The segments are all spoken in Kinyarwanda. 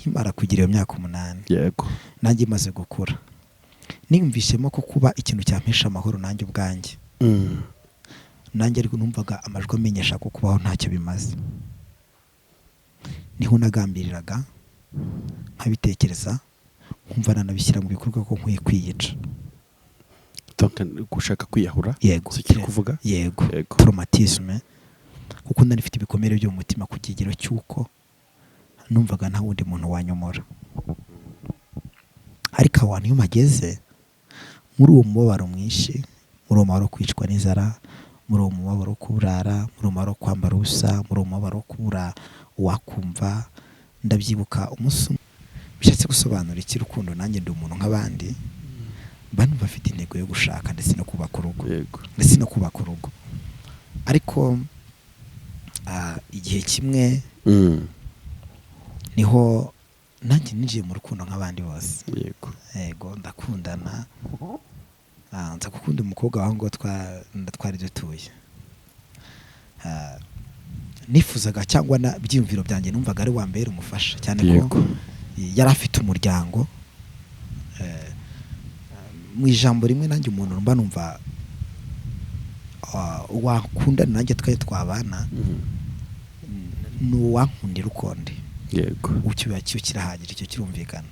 nkimara kugira iyo myaka 8 yego nanjye maze gukura nimvishemo ko kuba ikintu cyampesha amahoro nanjye ubwanjye nanjye ariko numvaga amajwi amenyesha ko kubaho ntacyo bimaze niho nagambiriraga nkabitekereza nkumva nanabishyira mu bikorwa ko nkwiye kwiyica gushaka kwiyahura yego kuvuga yego traumatisme kuko ndanifite ibikomere byo mu mutima ku kigero cyuko numvaga nta wundi muntu wanyomora ariko abantu iyo mageze muri uwo mubabaro mwinshi muri uwo mubabaro kwicwa n'inzara muri uwo mubabaro kuburara muri uwo mubabaro kwambara ubusa muri uwo mubabaro kubura wakumva ndabyibuka umunsi bishatse gusobanura iki rukundo nanjye ndi umuntu nk'abandi bantu bafite intego yo gushaka ndetse no kubaka urugo ndetse no kubaka urugo ariko igihe kimwe niho nanjye ninjiye mu rukundo nk'abandi bose yego ndakundana nza gukunda umukobwa wangu twari dutuye nifuzaga cyangwa na byiyumviro byanjye numvaga ari wa mbere umufasha cyane ko yari afite umuryango mu ijambo rimwe nanjye umuntu mba numva wakundana nanjye twabana n'uwankundira ukonde yego cyo kirahagije icyo kirumvikana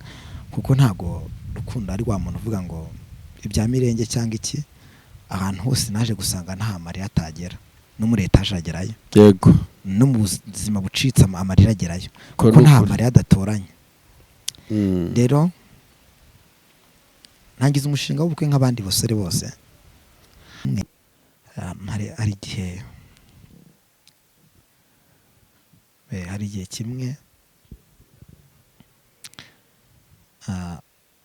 kuko ntago rukundo ari wa muntu uvuga ngo ibya mirenge cyangwa iki ahantu hose naje gusanga nta marira atagera no muri etaje agerayo yego no mu buzima bucitse amarira agerayo kuko nta marira adatoranye rero ntangize umushinga w'ubukwe nk'abandi basore bose hari igihe kimwe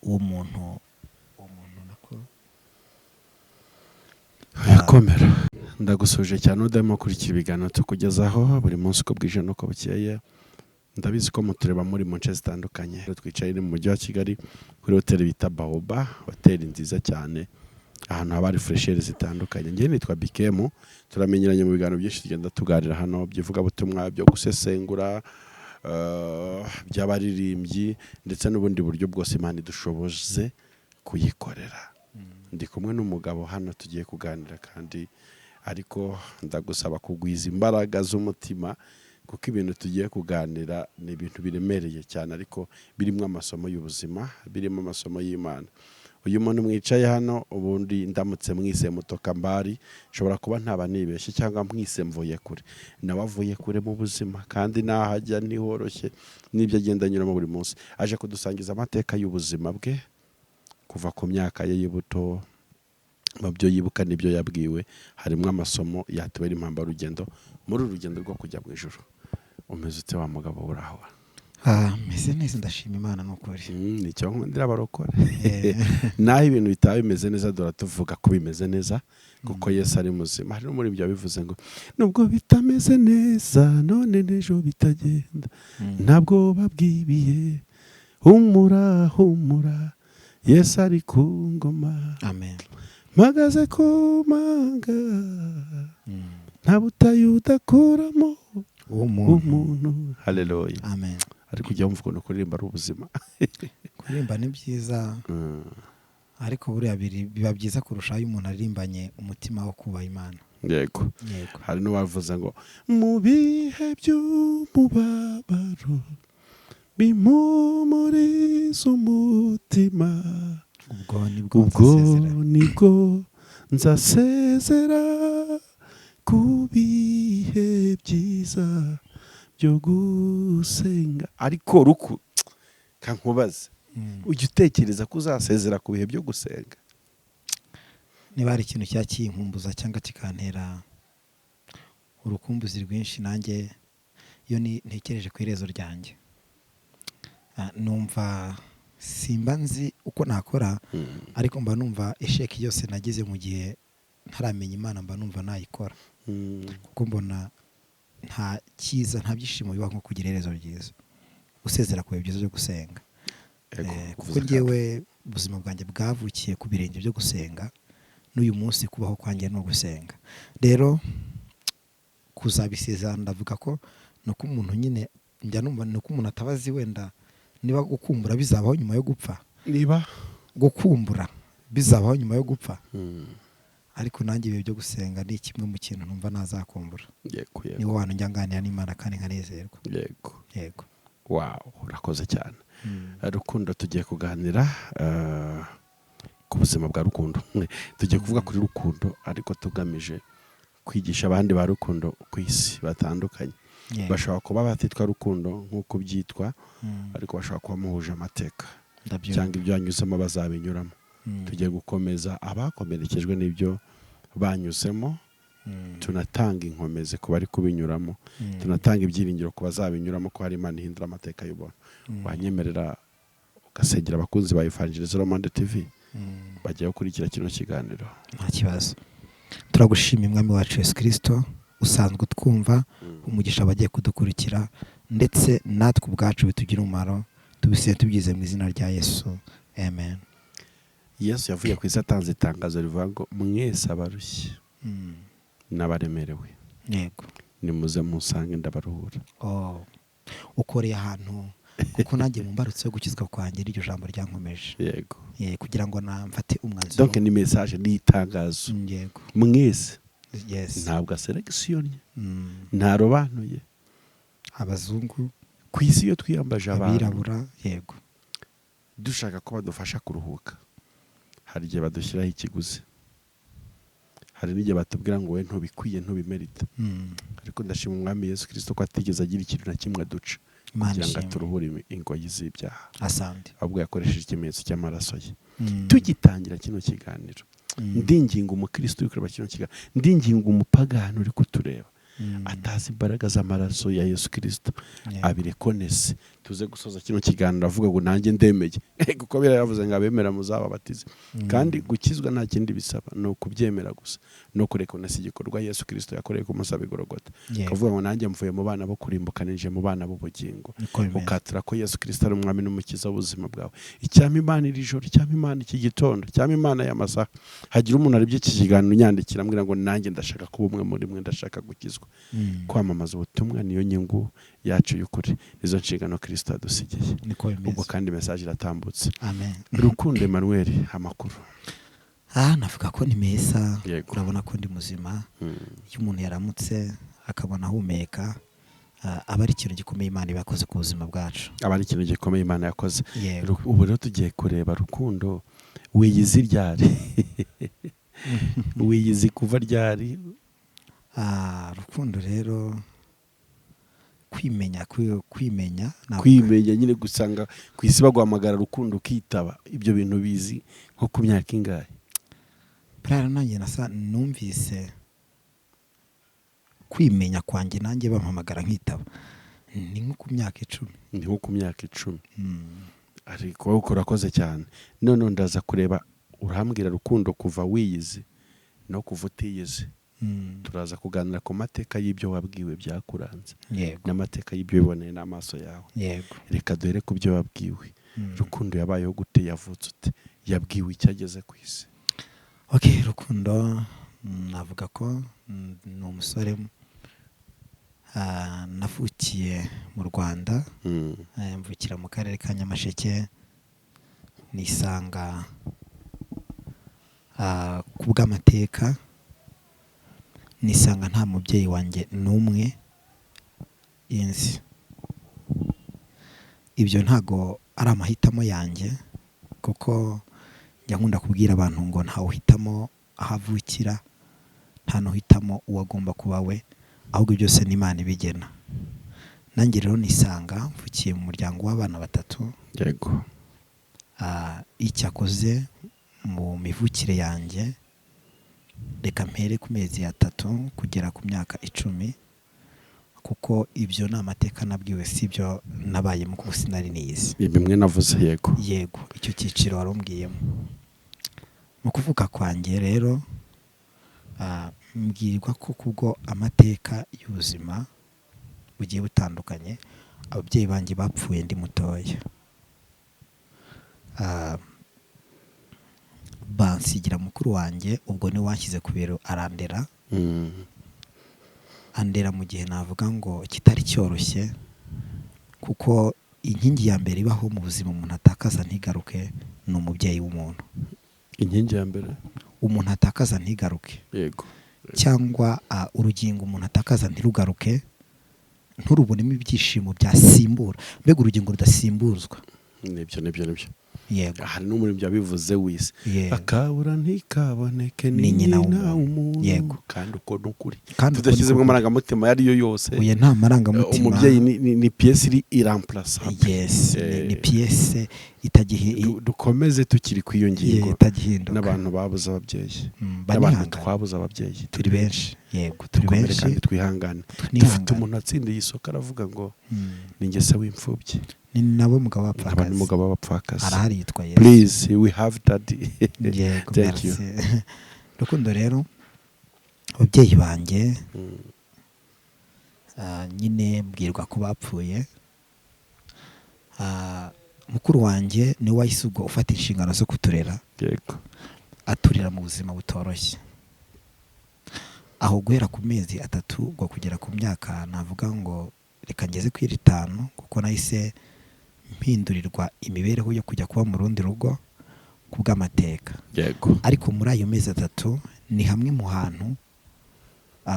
uwo muntu nako yakomera ndagusuje cyane udemo kuri iki biganiro tukugezaho buri munsi uko bwije nuko bukeye ndabizi ko mutureba muri mu nce zitandukanye twicaye mu mujyi wa Kigali kuri hoteli bita Baoba hoteli nziza cyane ahantu haba hari freshere zitandukanye ngiye nitwa Bikemu turamenyeranye mu biganiro byinshi tugenda tuganira hano byivuga butumwa byo gusesengura by'abaririmbyi ndetse n'ubundi buryo bwose Imana idushoboze kuyikorera ndi kumwe n'umugabo hano tugiye kuganira kandi ariko ndagusaba kugwiza imbaraga z'umutima kuko ibintu tugiye kuganira ni ibintu biremereye cyane ariko birimo amasomo y'ubuzima birimo amasomo y'Imana uyu muntu mwicaye hano ubundi ndamutse mwise mutoka mbari nshobora kuba ntaba nibeshye cyangwa mwise mvuye kure nawe avuye kure mu buzima kandi nahajya nihoroshye n'ibyo agenda anyuramo buri munsi aje kudusangiza amateka y'ubuzima bwe kuva ku myaka ye y'ubuto mu byo yibuka n'ibyo yabwiwe harimo amasomo yatubera impamba rugendo muri urugendo rwo kujya mu ijuru umeze ute wa mugabo uraho meze neza ndashima Imana n'ukuri nicyo nkundira abarokore naho ibintu bitaba bimeze neza dora tuvuga ko bimeze neza kuko Yesu ari muzima hari no muri ibyo bivuze ngo nubwo bitameze neza none n'ejo bitagenda ntabwo babwibiye humura Yesu ari ku ngoma amen mpagaze ku manga nta butayu udakuramo umuntu haleluya amen ariko ujya wumva ukuntu kuririmba ari ubuzima kuririmba ni byiza ariko buriya biba byiza kurushaho iyo umuntu aririmbanye umutima wo kubaha Imana yego hari n'uwavuze ngo mu bihe by'umubabaro bimpumuriza umutima ubwo nibwo nzasezera ku bihe byiza byo gusenga ariko ruku kankubaze ujya utekereza ko uzasezera ku bihe byo gusenga niba hari ikintu cyakinkumbuza cyangwa kikantera urukumbuzi rwinshi nanjye iyo ntekereje ku iherezo ryanjye numva simba nzi uko nakora ariko mba numva esheki yose nagize mu gihe ntaramenya Imana mba numva nayikora kuko mbona nta cyiza nta byishimo biba nko kugira iherezo ryiza usezera ku bihe byiza byo gusenga kuko ngewe ubuzima bwanjye bwavukiye ku birenge byo gusenga n'uyu munsi kubaho kwanjye no gusenga rero kuzabisezerana ndavuga ko nuko umuntu nyine njya numva nuko umuntu atabazi wenda niba gukumbura bizabaho nyuma yo gupfa, niba gukumbura bizabaho nyuma yo gupfa. Ariko nanjye ibihe byo gusenga ni kimwe mu kintu numva nazakumbura. Yego, yego. Niwo wantu njya nganira n'Imana kandi nkanezerwa. Yego. Yego. Wow, urakoze cyane. Rukundo tugiye kuganira ku buzima bwa Rukundo. Tugiye kuvuga kuri Rukundo ariko tugamije kwigisha abandi ba Rukundo ku isi batandukanye. Bashobora kuba batitwa Rukundo nk'uko byitwa, ariko bashobora kuba muhuje amateka cyangwa ibyo banyuzemo bazabinyuramo. Tugiye gukomeza abakomerekejwe n'ibyo banyuzemo, tunatanga inkomezi ku bari kubinyuramo, tunatanga ibyiringiro ku bazabinyuramo ko hari Imana ihindura amateka y'ubona. Wanyemerera ugasengera abakunzi ba Evangelist Romande TV bagiye gukurikira kino kiganiro? Nta kibazo. Turagushimira Mwami wacu Yesu Kristo, usanzwe utwumva, umugisha bagiye kudukurikira, ndetse natwe ubwacu bitugira umumaro, tubiseye tubyize mu izina rya Yesu. Amen. Yesu yavuye ku isi atanze itangazo rivuga ngo mwese abarushye n'abaremerewe, yego, nimuze musange ndabaruhura. Ukoreye ahantu, kuko nanjye mu mbarutso yo gukizwa kwanjye iryo jambo ryankomeje. Yego. Kugira ngo namfate umwanzuro. Donc ni message, ni itangazo. Yego. Mwese. Yes. Ntabwo aselekisiyonye, ntarobanuye. Abazungu ku isi yo twiyambaje abantu, abirabura, yego, dushaka ko badufasha kuruhuka. Hari igihe badushyiraho ikiguzi, hari n'igihe batubwira ngo we ntubikwiye, ntubimerita. Ariko ndashima Umwami Yesu Kristo ko atigeze agira ikintu na kimwe aduca kugira ngo aturuhure ingoyi z'ibyaha. Asante. Ahubwo yakoresheje ikimenyetso cy'amaraso ye. Tugitangira kino kiganiro, ndinginga umukristo uri kureba kino kiganiro, ndinginga umupagani uri kutureba, atazi imbaraga z'amaraso ya Yesu Kristo, abirekonese. Tuze gusoza kino kiganiro avuga ngo nanjye ndemeye, kuko biravuze ngo abemera muzababatize. Kandi gukizwa nta kindi bisaba, no kubyemera gusa, no kurekonesa igikorwa Yesu Kristo yakoreye ku musaraba i Golgotha. Kuvuga ngo nanjye mvuye mu bana bo kurimbuka ninje mu bana b'ubugingo, ukatura ko Yesu Kristo ari umwami n'umukiza w'ubuzima bwawe. Icyama Imana iri joro, icyama Imana iki gitondo, icyama Imana y'amasaha. Hagira umuntu aribye iki kiganiro unyandikira ambwira ngo nanjye ndashaka kuba umwe muri mwe, ndashaka gukizwa. Kwamamaza ubutumwa niyo nyungu yacu y'ukuri, izo nshingano Kristo yadusigiye. Ubwo kandi message iratambutse. Amen. Rukundo Emmanuel, amakuru? Navuga ko ni meza. Urabona ko ndi muzima. Iyo umuntu yaramutse akabona ahumeka, aba ari ikintu gikomeye Imana yakoze ku buzima bwacu. Aba ari ikintu gikomeye Imana yakoze. Ubu rero tugiye kureba Rukundo, wiyizi ryari? Wiyizi kuva ryari? Rukundo rero kwimenya nyine gusanga ku isi baguhamagara Rukundo ukitaba. Ibyo bintu bizi nko ku myaka ingahe? Prara nanjye numvise kwimenya kwanjye nanjye bampamagara nkitaba ni nko ku myaka 10. Ni nko ku myaka 10. Ariko urakoze cyane. None ndaza kureba, urambwira Rukundo kuva wiyizi no kuva utiyizi. Turaza kuganira ku mateka y'ibyo wabwiwe byakuranze, n'amateka y'ibyo biboneye n'amaso yawe. Reka duhere ku byo wabwiwe. Rukundo yabayeho gute? Yavutse ute? Yabwiwe icyo ageze ku isi? Rukundo navuga ko ni umusore navukiye mu Rwanda, mvukira mu karere ka Nyamasheke, nisanga ku bw'amateka, nisanga nta mubyeyi wanjye n'umwe inzi. Ibyo ntago ari amahitamo yanjye, kuko njya nkunda kubwira abantu ngo ntawe uhitamo aho avukira, nta n'uhitamo uwo agomba kuba we, ahubwo byose ni Imana ibigena. Nanjye rero nisanga mvukiye mu muryango w'abana 3. Yego. Icyakoze mu mivukire yanjye, reka mpere ku mezi 3 kugera ku myaka 10, kuko ibyo ni amateka nabwiwe, si ibyo nabayemo kuko sinari niyizi. Bimwe navuze. Yego. Icyo cyiciro warumbwiyemo. Mu kuvuga kwanjye rero, mbwirwa ko kubwo amateka y'ubuzima bugiye butandukanye, ababyeyi banjye bapfuye ndi mutoya. Bansigira mukuru wanjye, ubwo ni wanshyize ku biro arandera. Andera mu gihe navuga ngo kitari cyoroshye, kuko inkingi ya mbere ibaho mu buzima umuntu atakaza ntigaruke ni umubyeyi w'umuntu. inkingi ya mbere umuntu atakaza ntigaruke, yego, cyangwa urugingo umuntu atakaza ntirugaruke, nturubonemo ibyishimo byasimbura, mbega urugingo rudasimbuzwa. nibyo yego, hari n'umurimo yabivuze wise, Yego. akabura ntikaboneke Ni ni nyina nyina w'umuntu. w'umuntu. Yego. kandi uko n'ukuri Kandi uko tudashyizemo niko- amarangamutima yari yo yose, oya nta marangamutima. umubyeyi ni piyesi iri iramplaçable. yes, ni piyese itagihinduka. dukomeze tukiri ku iyo ngingo, n'abantu babuze ababyeyi, n'abantu twabuze ababyeyi turi benshi. Yego, turi dukomere benshi kandi twihangane. twihangane. dufite umuntu watsindiye isoko aravuga ngo ni njye se w'imfubyi, ni nabo mugabo nkaba wapfakazi, n'umugabo w'abapfakazi. arahari yitwa Yesu. Please, we have daddy. Yego, Thank you. merci. Rukundo rero ababyeyi banjye nyine mbwirwa ko bapfuye. Mukuru wanjye niwe wahise ubwo ufata inshingano zo kuturera, Yego. aturira mu buzima butoroshye. Aho guhera ku mezi 3 ubwo kugera ku myaka navuga ngo reka ngeze kuri 5, kuko nahise mpindurirwa imibereho yo kujya kuba mu rundi rugo kubw'amateka. Yego. Ariko muri ayo mezi 3 ni hamwe mu hantu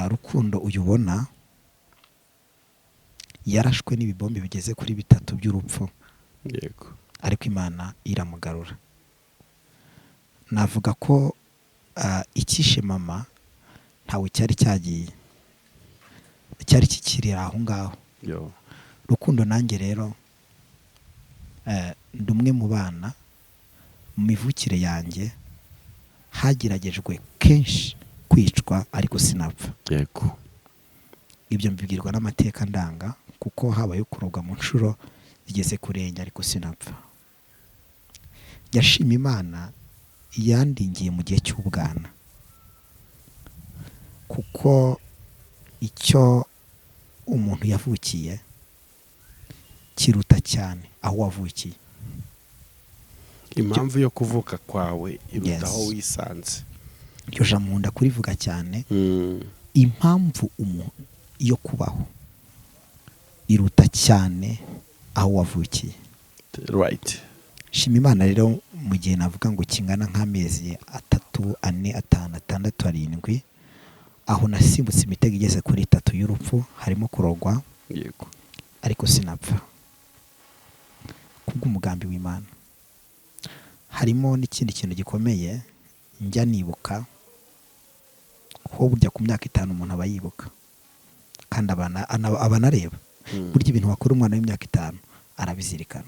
Rukundo uyubona yarashwe n'ibibombe bigeze kuri 3 by'urupfu. Yego. Ariko Imana iramugarura. Navuga ko ikishe mama ntawe cyari cyagiye, cyari kikiri aho ngaho. Yo. Rukundo nanjye rero ndumwe mu bana mu mivukire yanjye hagiragejwe kenshi kwicwa ariko sinapfa. Yego. Ibyo mbibwirwa n'amateka ndanga, kuko habaye kurogwa mu nshuro zigeze kurenge ariko sinapfa. Yashima Imana yandingiye mu gihe cy'ubwana, kuko icyo umuntu yavukiye kiruta cyane aho wavukiye. Impamvu yo kuvuka kwawe iruta Yes. aho wisanze. Iryo jambo nkunda kurivuga cyane. Impamvu umuntu yo kubaho iruta cyane aho wavukiye. Right. Shima Imana rero mu gihe navuga ngo kingana nk'amezi 3, 4, 5, 6, 7, aho nasimbutse imitego igeze kuri 3 y'urupfu, harimo kurogwa. Yego. Ariko sinapfa kubw'umugambi w'Imana. Harimo n'ikindi kintu gikomeye njya nibuka, ko burya ku myaka 5 umuntu aba yibuka kandi abanareba. Burya ibintu wakora umwana w'imyaka 5 arabizirikana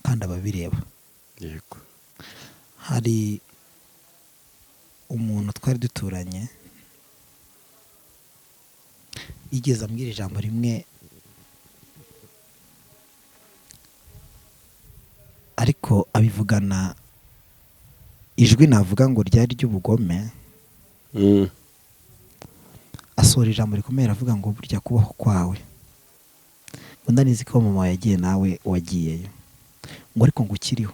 kandi ababireba. Yego. Hari umuntu twari duturanye igeze ambwira ijambo rimwe, ariko abivugana ijwi navuga ngo ryari ry'ubugome. Asohora ijambo rikomeye aravuga ngo burya kubaho kwawe, ndanizi ko mama yagiye nawe wagiyeyo, ngo ariko ngo ukiriho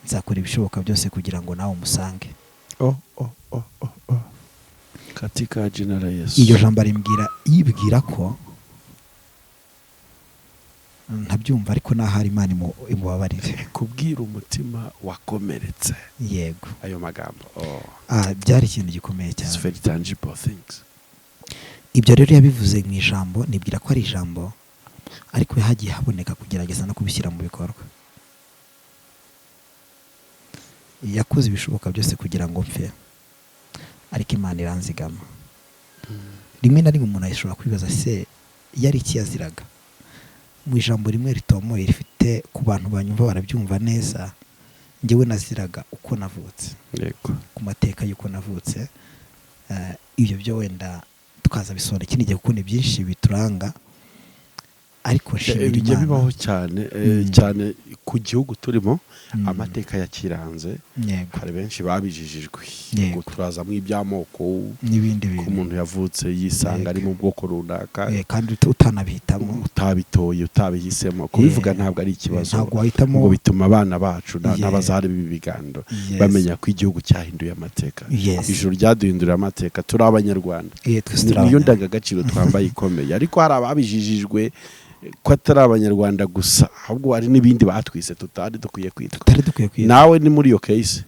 nzakora ibishoboka byose kugira ngo nawe umusange. Katika jina la Yesu. Iyo jambo yibwira ko ntabyumva, ariko nahari Imana imubabarire. Kubwira umutima wakomeretse. Yego. Ayo magambo. Byari ikintu gikomeye cyane. It's very tangible things. Ibyo rero yabivuze mu ijambo, nibwira ko ari ijambo, ariko hagiye haboneka kugerageza no kubishyira mu bikorwa. Yakoze ibishoboka byose kugira ngo mpfe, ariko Imana iranzigama. Rimwe na rimwe umuntu ashobora kwibaza se yari ikiyaziraga. Mu ijambo rimwe ritomoye rifite ku bantu banyumva barabyumva neza, njyewe naziraga uko navutse. Yego. Ku mateka y'uko navutse. Ibyo byo wenda tukaza bisonda ikindi gihe kuko ni byinshi bituranga, ariko nshimira Imana. Bibaho cyane cyane ku gihugu turimo. Amateka yakiranze. Hari benshi babijijijwe ngo turazamo iby'amoko n'ibindi bintu, ko umuntu yavutse yisanga ari mu bwoko runaka, kandi utanabihitamo, utabitoye, utabihisemo. Kubivuga ntabwo ari ikibazo, ngo bituma abana bacu n'abazari b'ibigando bamenya ko igihugu cyahinduye amateka. Ijuru ryaduhindurira amateka, turi abanyarwanda. Niyo ndangagaciro twambaye ikomeye, ariko hari ababijijijwe ko atari abanyarwanda gusa ahubwo hari n'ibindi batwise tutari dukwiye kwitwa. Nawe ni muri iyo case.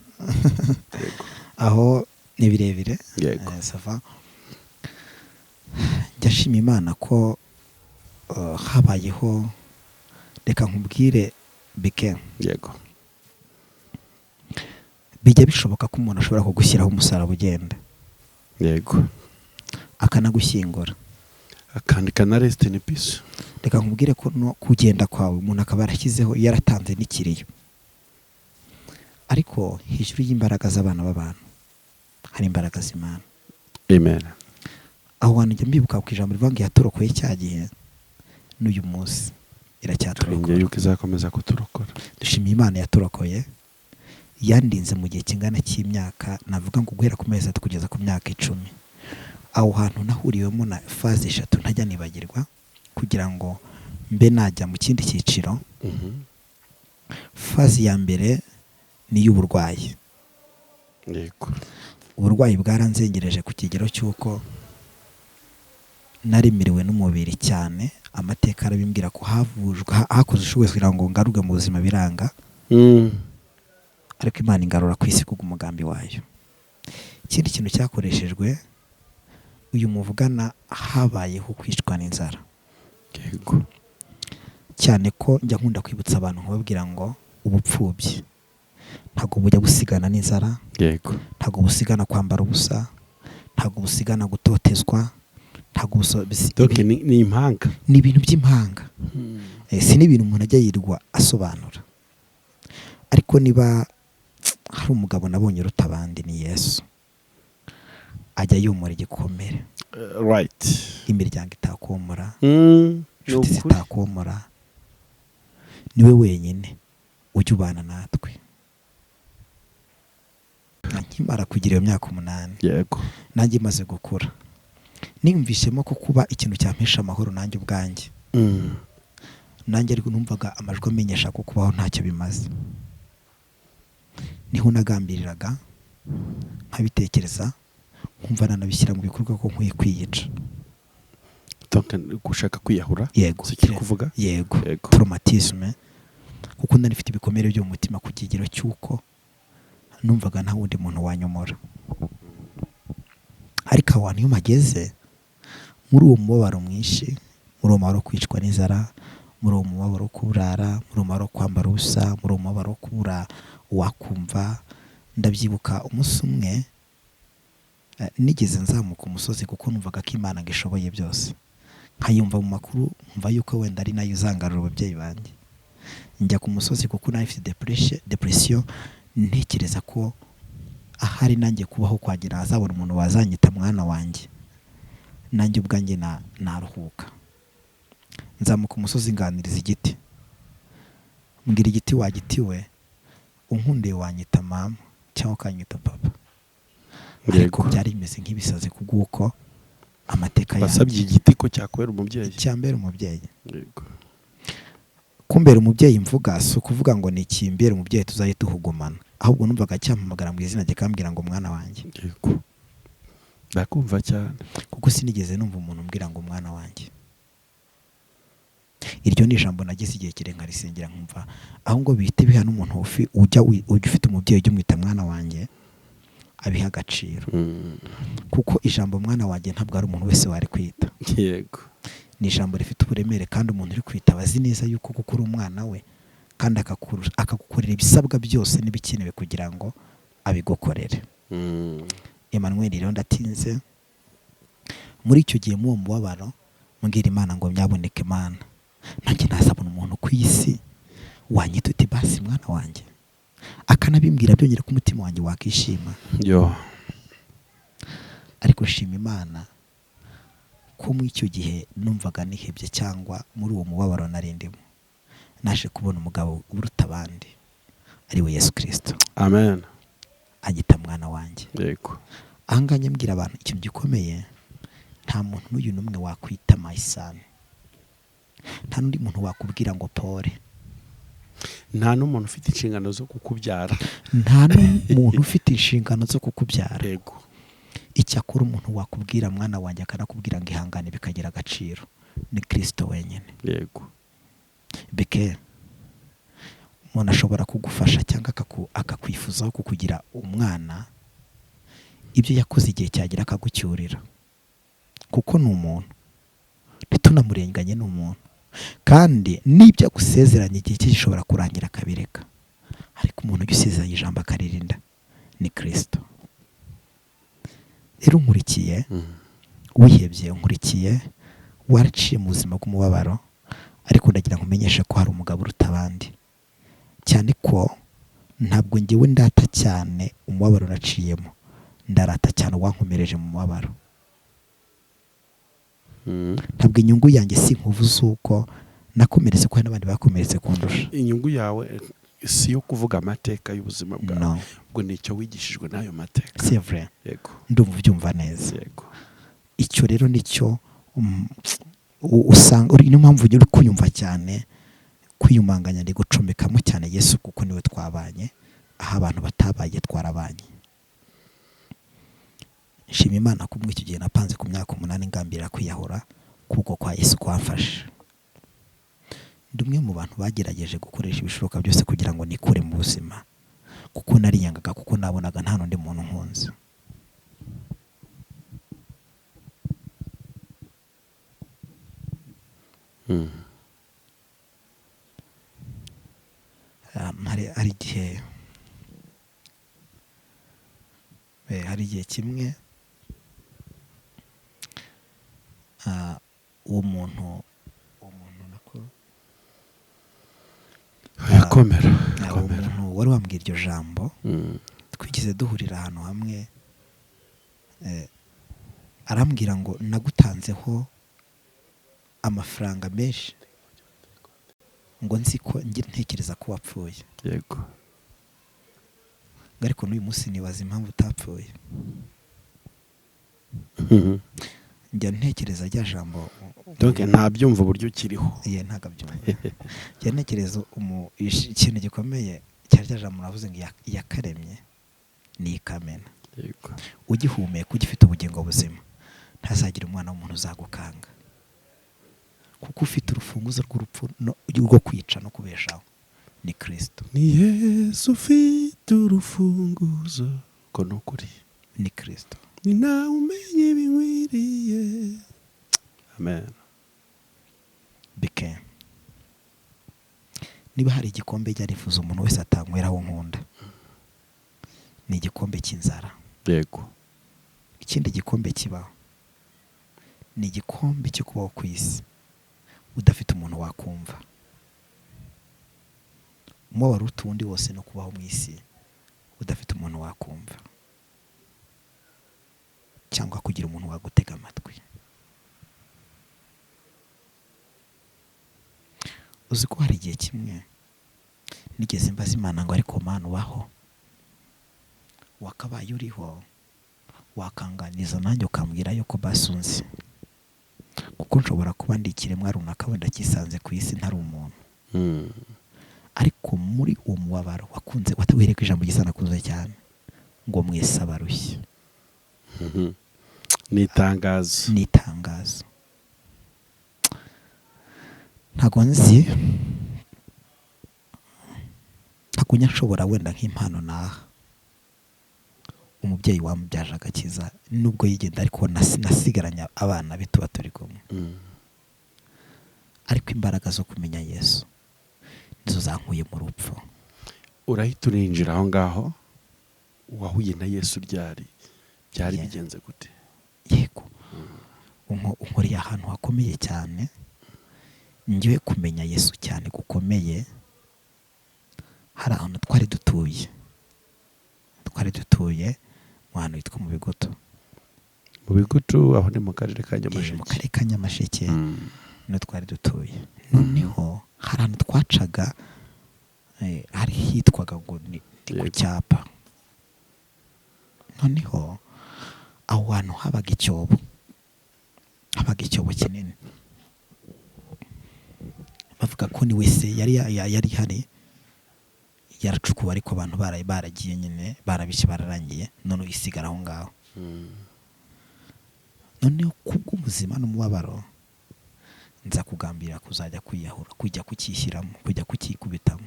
Aho ni birebire. Sava njashima Imana ko habayeho, reka nkubwire bike. Yego. Bijya bishoboka ko umuntu ashobora kugushyiraho umusaraba ugenda. Yego. Akanagushyingura. Akandika na rest in peace. Reka nkubwire ko no kugenda kwawe umuntu akaba yarashyizeho yaratanze n'ikiriyo. Ariko hejuru y'imbaraga z'abana b'abantu hari imbaraga z'Imana. Amen. Aho wantu njya mbibuka ku ijambo rivuga ngo yatorokoye cya gihe n'uyu munsi iracyatorokoye. Yuko izakomeza kuturokora. Dushimiye Imana yatorokoye, yandinze mu gihe kingana cy'imyaka, navuga ngo guhera ku mezi 3 kugeza ku myaka 10. Aho hantu nahuriwemo na faze 3 ntajya nibagirwa kugira ngo mbe najya mu kindi cyiciro. Faze ya mbere ni y'uburwayi. Yego. Uburwayi bwaranzengereje ku kigero cy'uko narimiriwe n'umubiri cyane. Amateka arabimbwira ko hakoze ushoboye kugira ngo ngaruke mu buzima biranga. Ariko Imana ingarura ku isi kuko umugambi wayo. Ikindi kintu cyakoreshejwe, uyu muvugana habayeho kwicwa n'inzara. Yego. Cyane ko njya nkunda kwibutsa abantu nkababwira ngo ubupfubyi ntago bujya gusigana n'inzara. Yego. Ntago busigana kwambara ubusa, ntago busigana gutotezwa, ntago ni impanga. Ni ibintu by'impanga. Si n'ibintu umuntu ajya yirwa asobanura. Ariko niba hari umugabo nabonye ruta abandi ni Yesu. Ajya yumura igikomere. Right. Imiryango itakomora. Inshuti zitakomora. Niwe wenyine ujya ubana natwe. Nkimara kugira iyo myaka 8. Yego. Nanjye maze gukura. Nimvishemo ko kuba ikintu cyampesha amahoro nanjye ubwanjye. Nanjye ariko numvaga amajwi amenyesha ko kubaho ntacyo bimaze. Niho nagambiriraga nkabitekereza, nkumva nanabishyira mu bikorwa ko nkwiye kwiyica. Gushaka kwiyahura? Yego. Sikiri kuvuga? Yego. Traumatisme. Kuko nari mfite ibikomere byo mu mutima ku kigero cy'uko numvaga nta wundi muntu wanyomora. Ariko abantu iyo mageze muri uwo mubabaro mwinshi, muri uwo mubabaro kwicwa n'inzara, muri uwo mubabaro kuburara, muri uwo mubabaro kwambara ubusa, muri uwo mubabaro kubura wakumva, ndabyibuka umunsi umwe nigeze nzamuka umusozi kuko numvaga ko Imana ngishoboye byose. Nkayumva mu makuru mva yuko wenda ari nayo uzangarura ababyeyi banjye. Njya ku musozi kuko nari mfite depression, ntekereza ko ahari nanjye kubaho kwagira hazabona umuntu wazanyita mwana wanjye, nanjye ubwanjye naruhuka. Nzamuka umusozi nganiriza igiti, mbwira igiti wagitiwe, unkundiye wanyita mama cyangwa kanyita papa. Ariko byari bimeze nk'ibisazi kubwuko amateka yanjye. Basabye igiti ko cyakwera umubyeyi. Cyambera umubyeyi. Yego. Kumbera umubyeyi mvuga si ukuvuga ngo ni ikimbere umubyeyi tuzahita tuhugumana, ahubwo numvaga cyampamagara mu izina rye kambwira ngo mwana wanjye. Yego. Ndakumva cyane. Kuko sinigeze numva umuntu umbwira ngo mwana wanjye. Iryo ni ijambo nagize igihe kirenga risengera nkumva aho ngo bihite biha n'umuntu ujya ufite umubyeyi ujya umwita mwana wanjye abiha agaciro. Kuko ijambo mwana wanjye ntabwo ari umuntu wese wari kwita. Yego. Ni ijambo rifite uburemere kandi umuntu uri kwita bazi neza yuko kuko uri umwana we kandi akagukorera ibisabwa byose n'ibikenewe kugira ngo abigukorere. Emmanuel rero ndatinze muri icyo gihe mu mubabaro mbwira Imana ngo myaboneke Imana, nanjye nasabona umuntu ku isi wanyita uti basi mwana wanjye, akanabimbwira byongera ku mutima wanjye wakishima. Ariko shima Imana ko mu icyo gihe numvaga nihebye cyangwa muri uwo mubabaro narindimo naje kubona umugabo uruta abandi ari we Yesu Kristo. Amen. Agita mwana wanjye. Yego. Ahanganye mbwira abantu ikintu gikomeye, nta muntu n'uyu numwe wakwita my son. Nta n'undi muntu wakubwira ngo pore. Nta n'umuntu ufite inshingano zo kukubyara. Nta n'umuntu ufite inshingano zo kukubyara. Yego. Icyakora umuntu wakubwira mwana wanjye akanakubwira ngo ihangane bikagira agaciro ni Kristo wenyine. yego Beke umuntu ashobora kugufasha cyangwa akakwifuzaho kukugira umwana, ibyo yakoze igihe cyagira akagucyurira, kuko ni umuntu, ntitunamurenganye, ni umuntu. Kandi n'ibyo agusezeranye igihe cye gishobora kurangira akabireka, ariko umuntu ujya usezeranya ijambo akaririnda ni Kristo. Rero unkurikiye wihebye, unkurikiye waraciye mu buzima bw'umubabaro, ariko ndagira ngo umenyeshe ko hari umugabo uruta abandi, cyane ko ntabwo ngewe ndata cyane umubabaro naciyemo, ndarata cyane uwankomereje mu mubabaro. Ntabwo inyungu yanjye si inkovu z'uko nakomeretse, ko hari n'abandi bakomeretse kundusha. Inyungu yawe si yo kuvuga amateka y'ubuzima bwawe, No. ubwo ni icyo wigishijwe n'ayo mateka. C'est vrai. Yego. Ndumva ubyumva neza. Yego. Icyo rero nicyo usanga niyo mpamvu uri kunyumva cyane, kwiyumanganya ndi gucomekamo cyane Yesu, kuko niwe twabanye, aho abantu batabaye twarabanye. Nshima Imana ko muri icyo gihe napanze ku myaka 8 ngambira kwiyahura, kuko kwa Yesu kwamfashe. Ndi umwe mu bantu bagerageje gukoresha ibishoboka byose kugira ngo nikure mu buzima, kuko nariyangaga, kuko nabonaga nta n'undi muntu nkunze. hari igihe kimwe uwo muntu nako yakomera uwo muntu wari wambwiye iryo jambo, twigeze duhurira ahantu hamwe, arambwira ngo nagutanzeho amafaranga menshi, ngo nzi ko ngira ntekereza ko wapfuye. Yego. Ariko n'uyu munsi nibaza impamvu utapfuye. Njya ntekereza rya jambo, donc nta byumva uburyo ukiriho. Ntago abyumva. Njya ntekereza ikintu gikomeye cyari rya jambo navuze ngo yakaremye ni ikamena. Yego. Ugihumeka, ugifite ubugingo buzima, ntazagira umwana w'umuntu uzagukanga, kuko ufite urufunguzo rw'urupfu rwo kwica no kubeshaho ni Kristo. Ni Yesu ufite urufunguzo, ko nukuri ni Kristo. Ni nawe umenye ibinkwiriye. Amen. Bike niba hari igikombe cyarifuza umuntu wese atanyweraho nkunda, ni igikombe cy'inzara. Yego. Ikindi gikombe kibaho ni igikombe cyo kubaho ku isi udafite umuntu wakumva. Umubabaro utundi wose no kubaho mu isi udafite umuntu wakumva, cyangwa kugira umuntu wagutega amatwi. Uzi ko hari igihe kimwe nigeze mbaza Imana ngo ariko Mana ubaho, wakabaye uriho wakanganiza nanjye ukambwira yuko basunze, kuko nshobora kuba ndi ikiremwa runaka wenda kisanze ku isi ntari umuntu. Ariko muri uwo mubabaro wakunze watawereka ijambo gisa nakuze cyane ngo mwese abarushye. Ni itangazo. Ni itangazo. Ntago nzi, ntago nyashobora wenda nk'impano naha umubyeyi wamubyaje agakiza, nubwo yigenda ariko nasigaranya abana be tuba turi kumwe. Ariko imbaraga zo kumenya Yesu nizo zankuye mu rupfu. Urahita urinjira aho ngaho, wahuye na Yesu ryari bigenze gute? Yego. Unkuriye ahantu hakomeye cyane, ngiye kumenya Yesu cyane gukomeye. Hari ahantu twari dutuye mu hantu hitwa mu Bigutu. Mu Bigutu aho ni mu karere ka Nyamasheke. Mu karere ka Nyamasheke niho twari dutuye. Noneho hari ahantu twacaga, hari hitwaga ngo ni ku cyapa. Noneho aho hantu habaga icyobo kinini. Bavuga ko ni wese yari hari yaracukuwe, ariko abantu baragiye nyine barabishe bararangiye, none uyisigara aho ngaho. Noneho kubw'ubuzima n'umubabaro nza kugambira kuzajya kwiyahura, kujya kukishyiramo, kujya kukikubitamo.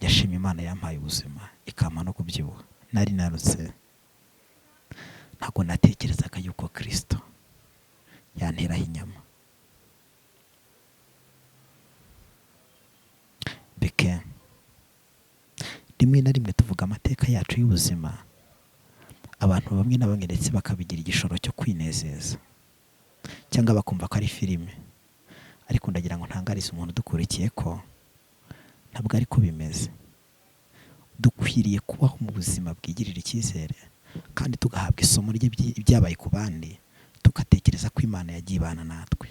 Yashima Imana yampaye ubuzima ikampa no kubyibuha. Nari narutse, ntabwo natekerezaga yuko Kristo yanteraho inyama. Beke rimwe na rimwe tuvuga amateka yacu y'ubuzima, abantu bamwe na bamwe ndetse bakabigira igishoro cyo kwinezeza cyangwa bakumva ko ari filime. Ariko ndagira ngo ntangarize umuntu dukurikiye ko ntabwo ariko bimeze. Dukwiriye kubaho mu buzima bwigirira icyizere kandi tugahabwa isomo ry'ibyabaye ku bandi, tugatekereza ko Imana yagiye ibana natwe,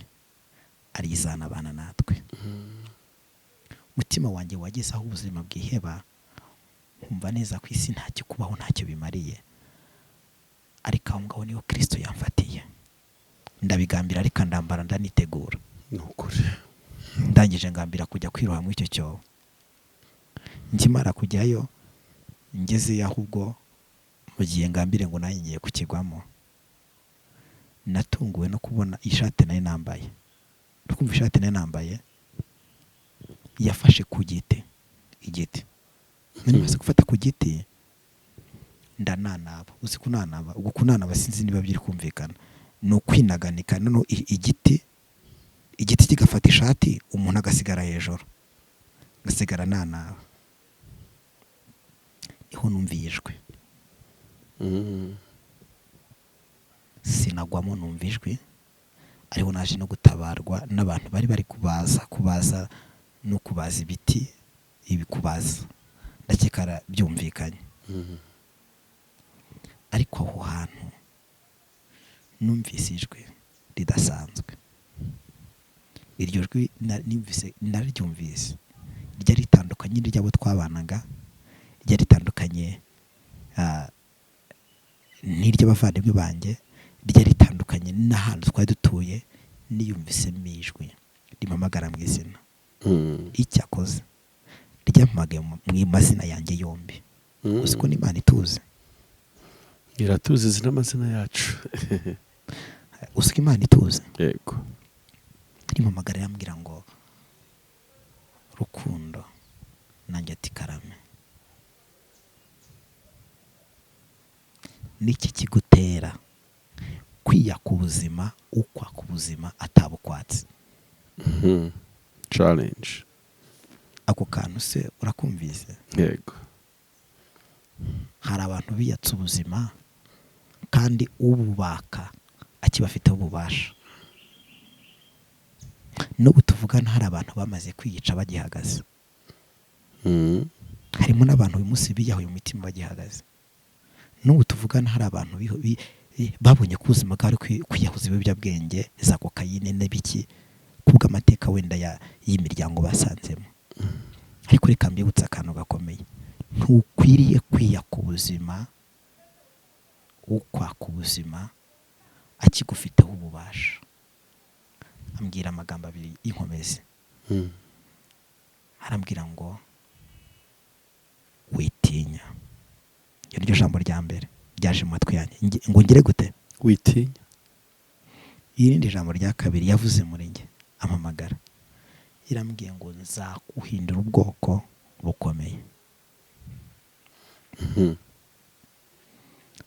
ari izanabana natwe. Mutima wanjye wageze aho ubuzima bwiheba, nkumva neza ko isi ntacyo kubaho ntacyo bimariye, ariko aho ngaho niho Kristo yamfatiye. Ndabigambira ariko ndambara ndanitegura. Nukuri Ndangije ngambira kujya kwiroha mu icyo cyobo. Nkimara kujyayo, ngeze ahubwo mu gihe ngambire ngo nanjye ngiye kukigwamo, natunguwe no kubona ishati nari nambaye. Kumva ishati nari nambaye yafashe ku giti, igiti. Maze gufata ku giti ndananaba. Uzi kunanaba, ubwo kunanaba sinzi niba byiri kumvikana. Ni ukwinaganika, none igiti kigafata ishati, umuntu agasigara hejuru, gasigara nanaba. Niho numviye ijwi. Sinagwamo, numva ijwi, ariho naje no gutabarwa n'abantu bari kubaza no kubaza ibiti, ibikubaza. Ndakeka byumvikanye. Ariko aho hantu numvise ijwi ridasanzwe. Iryo jwi naryumvise ryari ritandukanye n'iry'abo twabanaga, ryari ritandukanye n'iry'abavandimwe banjye, ryari ritandukanye n'ahantu twari dutuye. Niyumvisemo ijwi rimpamagara mu izina. Icyakoze ryampamagaye mu mazina yanjye yombi. Uzi ko n'Imana ituzi, iratuzi izi n'amazina yacu. uzi ko Imana ituzi. Yego. Rimpamagara yambwira ngo Rukundo, nanjye ati Karame. Niki kigutera kwiyaka ubuzima, ukwaka ubuzima atabukwatse? Challenge. Ako kantu se urakumvise? Yego. Hari abantu biyatse ubuzima kandi ububaka akibafiteho ububasha. N'ubu tuvugana hari abantu bamaze kwiyica bagihagaze. Harimo n'abantu uyu munsi biyahuye mu mitima bagihagaze. N'ubu tuvugana hari abantu babonye ko ubuzima bwari kwiyahuza ibiyobyabwenge, za kokayine n'ibiki, kubw'amateka wenda y'imiryango basanzemo. Ariko reka mbibutse akantu gakomeye. Ntukwiriye kwiyaka ubuzima, ukwaka ubuzima akigufiteho ububasha. Ambwira amagambo abiri y'inkomezi. Arambwira ngo witinya. Iryo jambo rya mbere ryaje mu matwi yanjye. Ngo ngire gute? Witinya. Irindi jambo rya kabiri yavuze muri njye, amamagara. Irambwiye ngo nzakuhindura ubwoko bukomeye.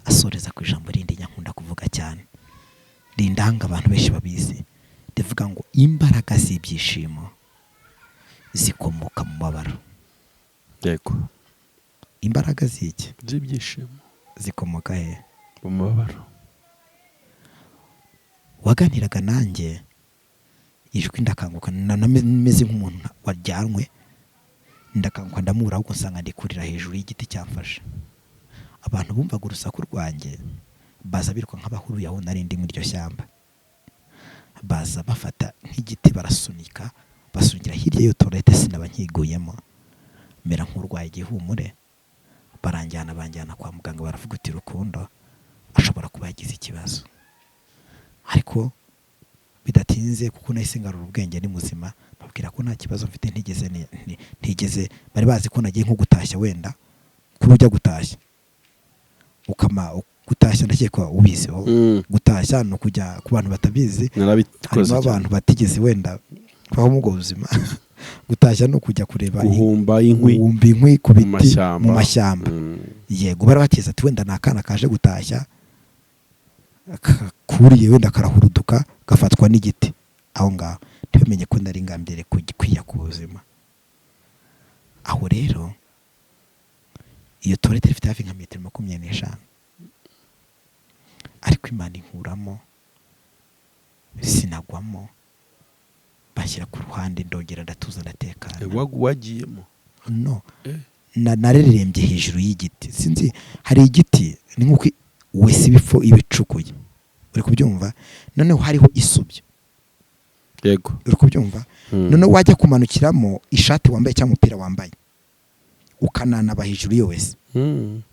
Asoreza ku ijambo rindi nyankunda kuvuga cyane, rindanga abantu benshi babizi. Rivuga ngo imbaraga z'ibyishimo zikomoka mu mabaro. Yego. Imbaraga z'iki? Z'ibyishimo zikomoka he? mu mabaro. Waganiraga nanjye, ijwi ndakanguka, nameze nk'umuntu wajyanwe. Ndakanguka ndamura, ahubwo nsanga ndikurira hejuru y'igiti cyamfashe. Abantu bumvaga urusaku rwanjye baza biruka nk'abahuruye aho nari ndi muri iryo shyamba. Baza bafata nk'igiti barasunika, basunikira hirya y'iyo torete sinaba nkiguyemo, mera nk'urwaye igihumure. Banjyana kwa muganga, baravuga uti Rukundo ashobora kuba yagize ikibazo. Ariko bidatinze, kuko nahise ngarura ubwenge, ni muzima, babwira ko nta kibazo mfite. Ntigeze bari bazi ko nagiye nko gutashya, wenda kuri ujya gutashya gutashya ndakeka ubizi gutashya no kujya ku bantu batabizi harimo abantu batigeze wenda baho mu buzima gutashya no kujya kureba guhumba inkwi ku biti mu mashyamba yego barabakiza ati wenda nakana kaje gutashya kuriye wenda karahuruduka gafatwa n'igiti aho ngaho ntibamenye ko ndari ngambere kwiya ku buzima aho rero iyo toilette ifite hafi nka metero 25 ariko Imana inkuramo sinagwamo bashyira ku ruhande ndongera ndatuza ndatekana wagiyemo no narerembye hejuru y'igiti sinzi hari igiti ni nkuko wese ibifo ibicukuye uri kubyumva noneho hariho isubyo yego uri kubyumva noneho wajya kumanukiramo ishati wambaye cyangwa umupira wambaye ukananaba hejuru yo wese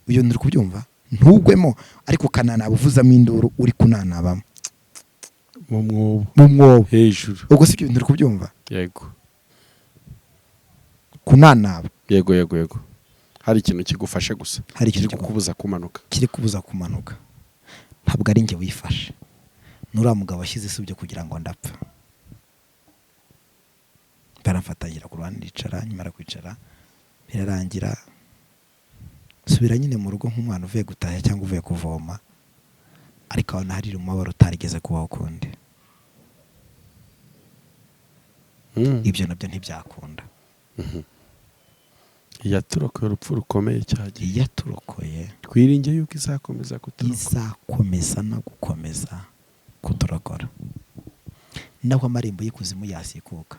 uyo ndiri kubyumva ntugwemo ariko ukananaba uvuzamo induru uri kunanabamo mu mwobo hejuru ubwo sibyo ndiri kubyumva yego kunanaba yego hari ikintu kigufashe gusa hari ikintu kikubuza kumanuka kiri kubuza kumanuka ntabwo ari njye wifashe nura mugabo ashyize isubyo kugira ngo ndapfa baramfatangira ku ruhande ndicara nyuma kwicara birarangira subira nyine mu rugo nk'umwana uvuye gutaha cyangwa uvuye kuvoma ariko abana hari umubabaro utarigeze kubaho kundi ibyo nabyo ntibyakunda yaturokoye urupfu rukomeye cyagiye yaturokoye twiringiye yuko izakomeza izakomeza no gukomeza kuturokora naho amarembo y'ikuzimu yasikuka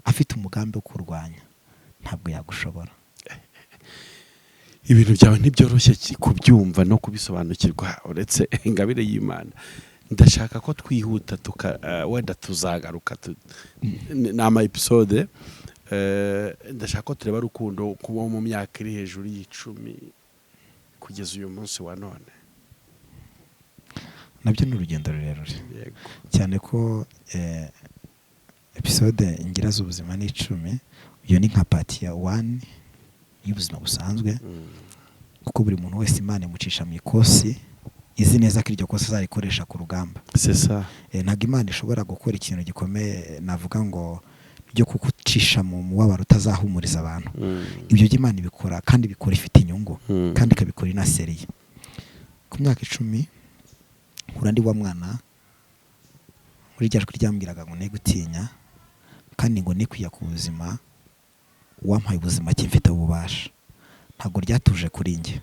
afite umugambi wo kurwanya ntabwo yagushobora ibintu byawe ntibyoroshye kubyumva no kubisobanukirwa uretse ingabire y'Imana ndashaka ko twihuta wenda tuzagaruka n'ama episode ndashaka ko tureba rukundo kuba mu myaka iri hejuru y'10 kugeza uyu munsi wa none nabyo ni urugendo rurerure cyane ko episode ingira z'ubuzima ni 10 iyo ni nka part ya 1 y'ubuzima busanzwe kuko buri muntu wese Imana imucisha mu ikosi izi neza ko iryo kosa azarikoresha ku rugamba c'est ça ntabwo Imana ishobora gukora ikintu gikomeye navuga ngo byo kukucisha mu mubabaro utazahumuriza abantu ibyo by'Imana ibikora kandi bikora ifite inyungu kandi ikabikora inaseriye ku myaka 10 urandi wa mwana muri ryajwe ryambwiraga ngo ne gutinya kandi ngo nikwiya ku buzima wampaye ubuzima kimfite ububasha ntabwo ryatuje kuri nge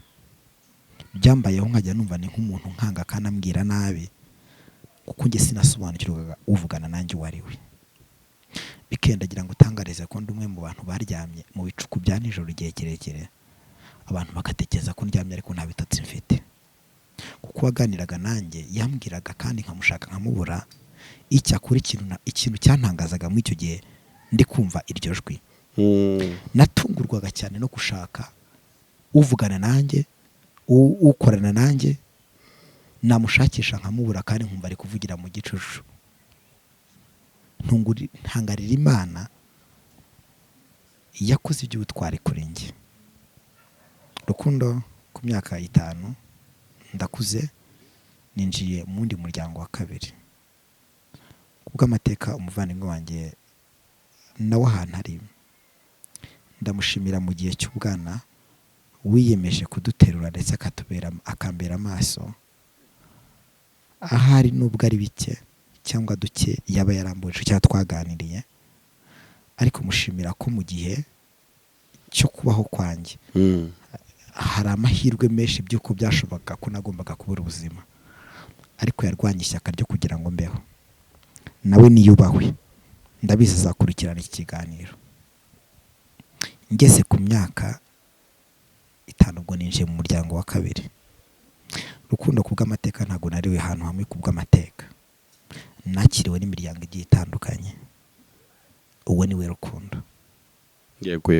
byambayeho nkajya numva ni nk'umuntu nkanga kanambwira nabi kuko nge sinasobanukirwaga uvugana nanjye wariwe bikendagira ngo utangarize ko ndi umwe mu bantu baryamye mu bicuku bya nijoro igihe kirekire abantu bagatekereza ko ndyamye ariko nta bitotsi mfite kuko waganiraga nanjye yambwiraga kandi nkamushaka nkamubura icyakora ikintu cyantangazaga muri icyo gihe ndi kumva iryo jwi natungurwaga cyane no gushaka uvugana nanjye ukorana nanjye namushakisha nkamubura kandi nkumva ari kuvugira mu gicucu ntangarira Imana yakoze iby'ubutwari kuri njye rukundo ku myaka 5 ndakuze ninjiye mu wundi muryango wa kabiri kubwo amateka umuvandimwe wanjye nawe ahantu ari ndamushimira mu gihe cy'ubwana wiyemeje kuduterura ndetse akambera amaso ahari nubwo ari bike cyangwa duke yaba yarambuje cyangwa twaganiriye ariko mushimira ko mu gihe cyo kubaho kwanjye hari amahirwe menshi by'uko byashoboka ko nagombaga kubura ubuzima ariko yarwanye ishyaka ryo kugira ngo mbeho nawe niyubahwe ndabizi azakurikirana iki kiganiro ngeze ku myaka 5 ubwo ninjiye mu muryango wa kabiri rukundo kubw'amateka ntago nariwe ahantu hamwe kubw'amateka nakiriwe n'imiryango igiye itandukanye uwo niwe rukundo yego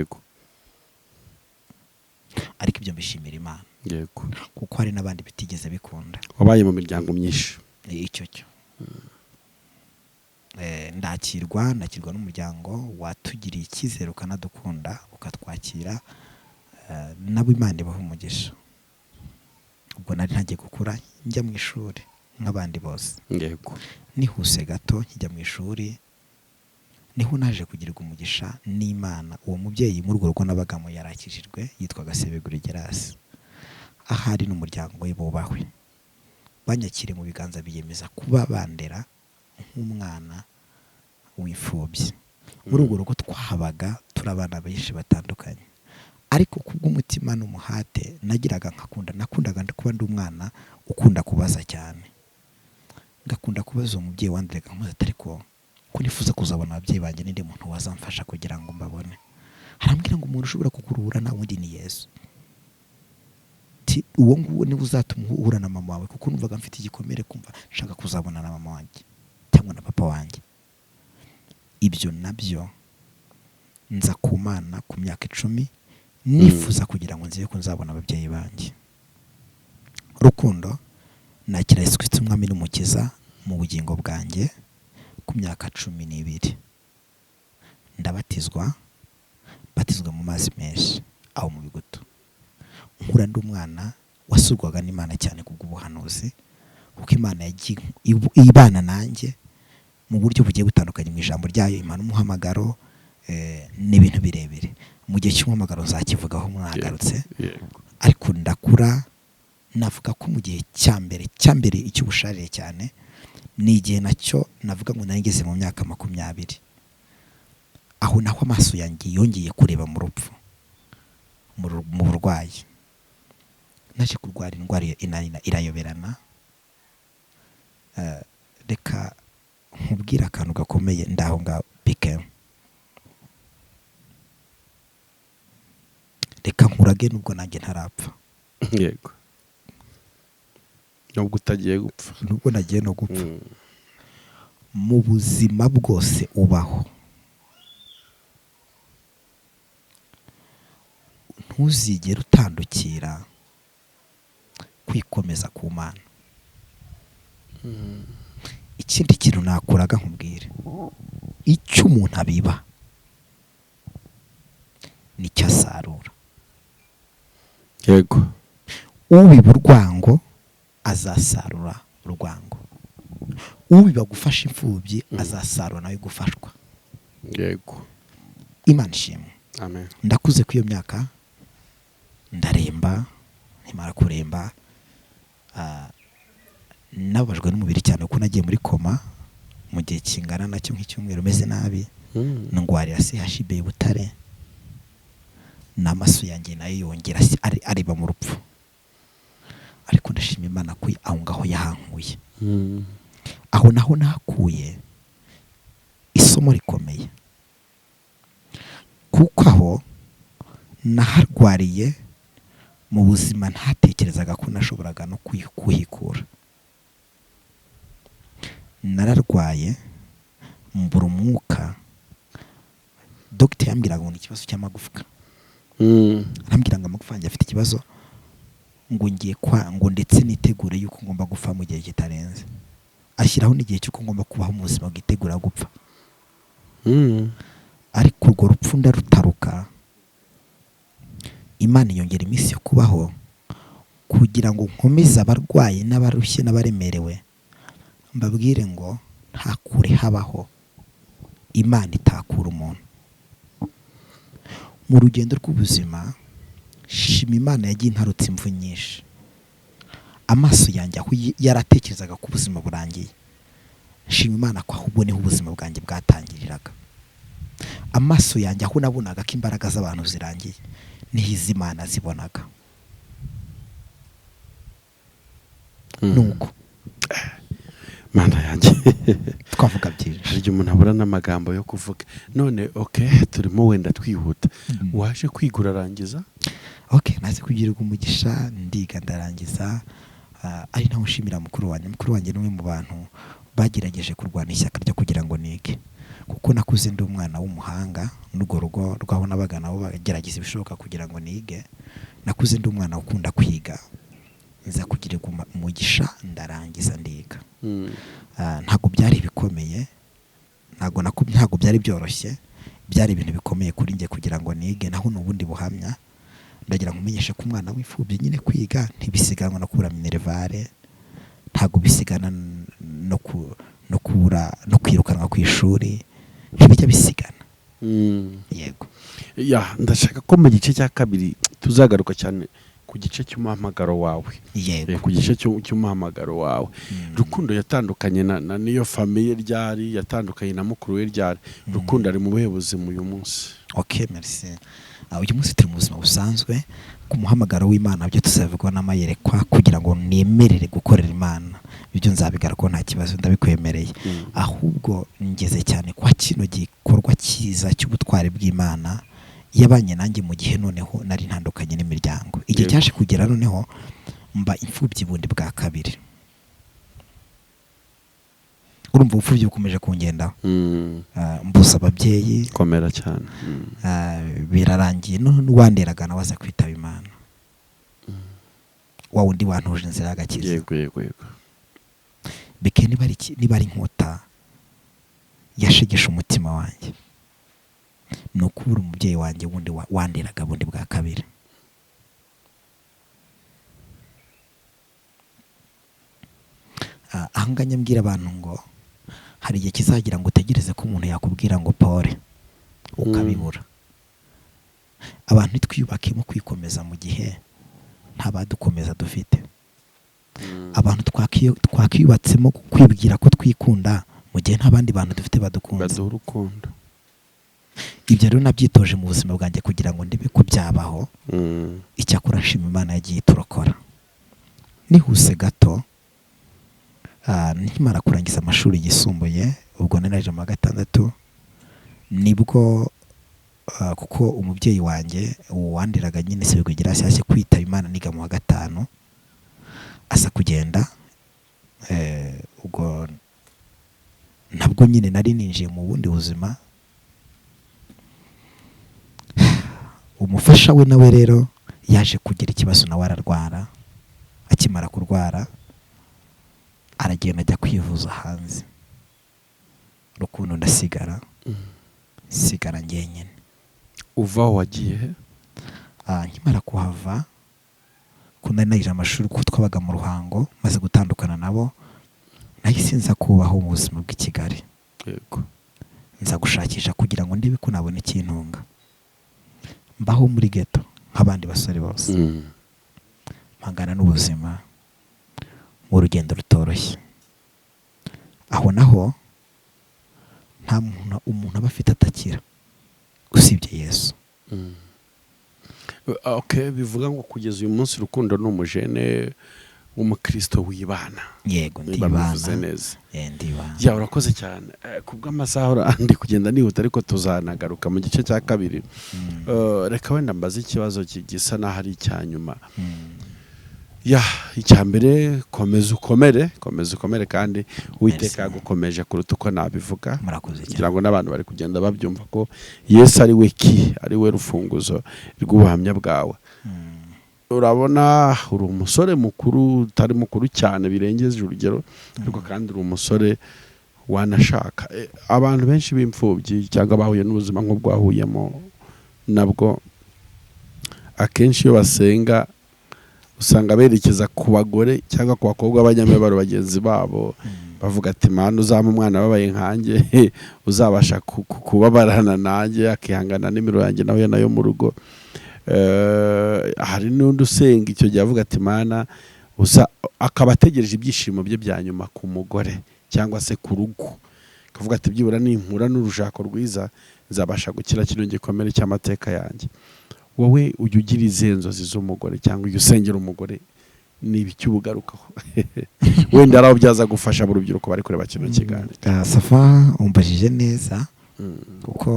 ariko ibyo mbishimira Imana yego kuko hari n'abandi bitigeze bikunda wabaye mu miryango myinshi icyo ndakirwa n'umuryango watugiriye icyizere ukanadukunda ukatwakira nabo Imana ibaha umugisha ubwo nari ntagiye gukura njya mu ishuri nk'abandi bose. yego Nihuse gato njya mu ishuri, niho naje kugirirwa umugisha n'Imana. Uwo mubyeyi muri urwo rugo nabagamo yarakijijwe, yitwaga Sebeguru Gerasi. Ahari n'umuryango we bubahwe, banyakire mu biganza, biyemeza kuba bandera nk'umwana w'imfubyi. Muri urwo rugo twahabaga turi abana benshi batandukanye, ariko kubw'umutima n'umuhate nagiraga nakundaga kuba ndi umwana ukunda kubaza cyane. Ngakunda kubaza uwo mubyeyi wandiraga nkuze, ariko ko nifuza kuzabona ababyeyi banjye n'indi muntu wazamfasha kugira ngo mbabone. Harambwira ngo umuntu ushobora kukuruhura nta wundi ni Yesu. Uwo nguwo niwe uzatuma uhura na mama wawe, kuko numvaga mfite igikomere kumva nshaka kuzabona na mama wanjye cyangwa na papa wanjye. Ibyo nabyo nza ku Mana ku myaka 10 nifuza kugira ngo nziye ko nzabona ababyeyi banjye. Rukundo nakira Yesu Kristo umwami n'umukiza mu bugingo bwanjye ku myaka 12. Ndabatizwa mu mazi menshi aho mu bigutu. Nkura ndi umwana wasurwaga n'Imana cyane kubw'ubuhanuzi, kuko Imana yagiye ibana nanjye mu buryo bugiye butandukanye mu ijambo ryayo. Imana umuhamagaro n'ibintu birebire. Mu gihe cy'umuhamagaro zakivugaho mwagarutse, ariko ndakura. Navuga ko mu gihe cyambere icy'ubusharire cyane ni igihe nacyo navuga ngo nageze mu myaka 20. Aho naho amaso yanjye yongeye kureba mu rupfu, mu burwayi. Naje kurwara indwara irayoberana. Reka nkubwira akantu gakomeye ndaho nga bike. Reka nkurage nubwo nanjye ntarapfa. yego nubwo utagiye gupfa, nubwo nagiye no gupfa. Mu buzima bwose ubaho, ntuzigere utandukira kwikomeza ku Mana. Ikindi kintu nakuraga nkubwire, icyo umuntu abiba nicyo asarura. yego Ubiba urwango azasarura urwango, ubiba gufasha imfubyi azasarura nawe gufashwa. yego Imana ishimwe. amen. Ndakuze ku iyo myaka, ndaremba. Nimara kuremba nababajwe n'umubiri cyane kuko nagiye muri koma mu gihe kingana nacyo nk'icyumweru meze nabi. Ndwarira CHB Butare, n'amaso yanjye nayo yongera areba mu rupfu. Ariko ndashima Imana ko aho ngaho yahankuye. Aho naho nakuye isomo rikomeye, kuko aho naharwariye mu buzima ntatekerezaga ko nashoboraga no kuhikura. Nararwaye mbura umwuka. Dogiteri yambwiraga ngo ni ikibazo cy'amagufwa. Arambwira ngo amagufwa yanjye afite ikibazo, ngo ndetse nitegure yuko ngomba gupfa mu gihe kitarenze. Ashyiraho n'igihe cy'uko ngomba kubaho mu buzima bwitegura gupfa. Ariko urwo rupfu ndarutaruka. Imana yongera iminsi yo kubaho kugira ngo nkomeze abarwayi n'abarushye n'abaremerewe, mbabwire ngo nta kure habaho Imana itakura umuntu. Mu rugendo rw'ubuzima, shima Imana yagiye intarutse imvu nyinshi. Amaso yanjye aho yaratekerezaga ko ubuzima burangiye, shima Imana ko ahubwo niho ubuzima bwanjye bwatangiriraga. Amaso yanjye aho nabonaga ko imbaraga z'abantu zirangiye, niho iz'Imana zibonaga. Nuko Mana yanjye twavuga byinshi, hari igihe umuntu abura n'amagambo yo kuvuga. None turimo wenda twihuta. Waje kwiga urarangiza? naze kugirirwa umugisha, ndiga ndarangiza. Ari naho nshimira mukuru wanjye. Mukuru wanjye ni umwe mu bantu bagerageje kurwana ishyaka ryo kugira ngo nige, kuko nakuze ndi umwana w'umuhanga. N'urwo rugo rwaho nabaga nabo bagerageza ibishoboka kugira ngo nige. Nakuze ndi umwana ukunda kwiga, nza kugirirwa umugisha ndarangiza ndiga. Ntabwo byari bikomeye, ntabwo byari byoroshye, byari ibintu bikomeye kuri njye kugira ngo nige. Naho n'ubundi buhamya ndagira ngo umenyeshe ko umwana w'imfubyi nyine kwiga ntibisiganwa no kubura minerivare, ntabwo bisigana no kwirukanwa ku ishuri, ntibijya bisigana. Yego. Ndashaka ko mu gice cya kabiri tuzagaruka cyane ku gice cy'umuhamagaro wawe. Yego. Ku gice cy'umuhamagaro wawe. Rukundo yatandukanye na niyo famiye ryari, yatandukanye na mukuru we ryari. Rukundo ari mu buhe buzima uyu munsi? Okay, merci. Uyu munsi turi mu buzima busanzwe, ku muhamagaro w'Imana byo tuzavugwa n'amayerekwa kugira ngo nemerere gukorera Imana. Ibyo nzabigaruka nta kibazo, ndabikwemereye. Ahubwo ngeze cyane kwa kino gikorwa cyiza cy'ubutware bw'Imana yabanye nanjye mu gihe noneho nari ntandukanye n'imiryango. Igihe cyaje kugera noneho mba imfubyi bundi bwa kabiri. Urumva ubupfubyi bukomeje kungendaho. Mbuza ababyeyi komera cyane. Birarangiye n'uwanderaga nawe aza kwitaba Imana. Wa wundi wantuje inzira y'agakiza. Yego. Beke niba ari inkota yashegesha umutima wanjye, ni ukubura umubyeyi wanjye wundi wanderaga bundi bwa kabiri. Ahanganye mbwira abantu ngo hari igihe kizagira ngo utegereze ko umuntu yakubwira ngo pole ukabibura. Abantu twiyubakemo kwikomeza mu gihe nta badukomeza dufite. Abantu twakiyubatsemo kwibwira ko twikunda mu gihe nta bandi bantu dufite badukunze. Baduha urukundo. Ibyo rero nabyitoje mu buzima bwanjye kugira ngo ndebe ko byabaho. Icyakora nshima Imana yagiye turokora. Nihuse gato, nkimara kurangiza amashuri yisumbuye, ubwo naraje mu wa gatandatu, nibwo kuko umubyeyi wanjye wandiraga nyine se bigira cyashye kwitaba Imana niga mu wa gatanu, asa kugenda. Ubwo nabwo nyine nari ninjiye mu bundi buzima. Umufasha we nawe rero yaje kugira ikibazo nawe ararwara. Akimara kurwara aragenda ajya kwivuza hanze. Rukundo ndasigara. Sigara njyenyine. Uva wagiye he? Nkimara kuhava kuna nayije amashuri kuko twabaga mu Ruhango, maze gutandukana nabo nahise nza kubaho mu buzima bw'i Kigali. Yego. Nza gushakisha kugira ngo ndebe ko nabona ikintunga. Mbaho muri ghetto nk'abandi basore bose. Mpangana n'ubuzima mu rugendo rutoroshye. Aho naho nta umuntu aba afite atakira usibye Yesu. Okay, bivuga ngo kugeza uyu munsi Rukundo ni umujene w'umukristo wibana. Yego, ndibana. Ya urakoze cyane. Kubw'amasaha ndi kugenda nihuta ariko tuzanagaruka mu gice cya kabiri. Reka wenda mbaze ikibazo gisa naho ari icyanyuma. Icya mbere, komeza ukomere kandi Uwiteka yagukomeje kuruta uko nabivuga. Kugira ngo n'abantu bari kugenda babyumva ko Yesu ari we ari we rufunguzo rw'ubuhamya bwawe. Urabona uri umusore mukuru, utari mukuru cyane birengeje urugero, ariko kandi uri umusore wanashaka. Abantu benshi b'imfubyi cyangwa bahuye n'ubuzima nk'ubwahuyemo nabwo, akenshi iyo basenga usanga berekeza ku bagore cyangwa ku bakobwa b'abanyamibabaro bagenzi babo, bavuga ati Mana uzampa umwana babaye nkanjye, uzabasha kubabarana nanjye, akihangana n'imiro yanjye nayo mu rugo. Hari n'undi usenga icyo gihe avuga ati Mana akaba ategereje ibyishimo bye bya nyuma ku mugore cyangwa se ku rugo, akavuga ati byibura nimpura n'urushako rwiza nzabasha gukira kino gikomere cy'amateka yanjye. Wowe ujya ugira izihe nzozi z'umugore cyangwa ujya usengera umugore, ni ibiki ubugarukaho? Wenda araho byaza gufasha urubyiruko bari kureba kino kiganiro. Safa umbajije neza, kuko